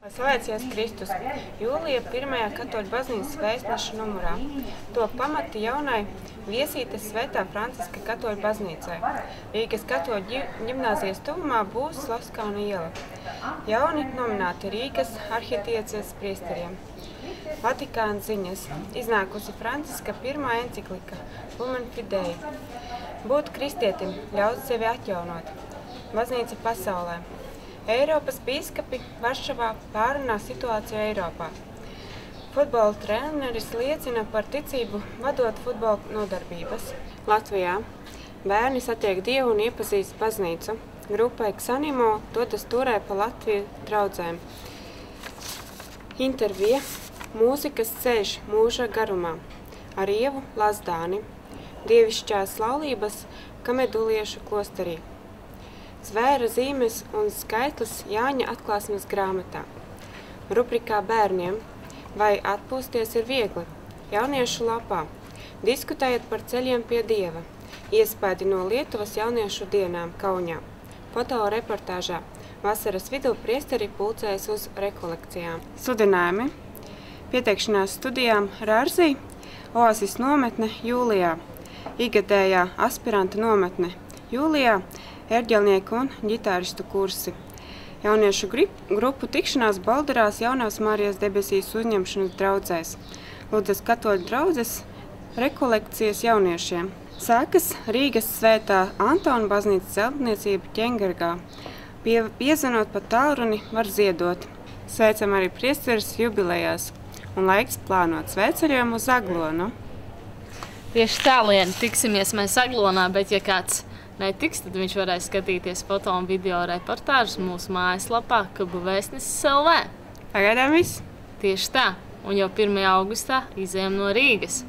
Slavēts Jēzus Kristus. Jūlija 1. katoļu baznīcas vēstneša numurā. To pamata jaunai Viesītes Svētā Franciska katoļu baznīcai. Rīgas katoļu ģimnāzijas tuvumā būs Slavskāna iela. Jauni nominēti Rīgas arhidiecēzes priesteriem. Vatikāna ziņas. Iznākusi Franciska pirmā enciklika Lumen Fidei. Būt kristietim, ļaut sevi atjaunot. Baznīca pasaulē. Eiropas bīskapi Varšavā pārunā situāciju Eiropā. Futbola treneris liecina par ticību vadot futbola nodarbības. Latvijā bērni satiek Dievu un iepazīst baznīcu. Grupai Ksanimo dodas turē pa Latviju draudzēm. Intervija Mūzikas ceļš mūža garumā ar Ievu Lazdāni. Dievišķās laulības Kameduliešu klosterī. Zvēra zīmes un skaitlis Jāņa atklāsmes grāmatā. Rubrikā bērniem. Vai atpūsties ir viegli? Jauniešu lapā. Diskutējot par ceļiem pie Dieva. Iespēdi no Lietuvas jauniešu dienām Kaunijā. Fotoreportāžā. Vasaras vidū priesteri pulcējas uz rekolekcijām. Sludinājumi. Pieteikšanās studijām Rārzī, Oasis nometne jūlijā. Igadējā aspiranta nometne jūlijā. Erģelnieku un ģitāristu kursi. Jauniešu grupu tikšanās Baldarās Jaunās Marijas debesīs uzņemšanas draudzēs. Ludzas katoļu draudzes rekolekcijas jauniešiem. Sākas Rīgas Svētā Antona baznīcas celtniecība Ķengergā. Piezvanot pa tālruni var ziedot. Sveicam arī priesteris jubilejās. Un laiks plānot sveceļojumu uz Aglonu. Tieši tā, Liena, tiksimies mēs Aglonā, bet ja kāds netiks, tad viņš varēs skatīties foto un video reportāžus mūsu mājaslapā KBVēstnesis.lv. Pagaidām viss. Tieši tā, un jau 1. augustā izejam no Rīgas.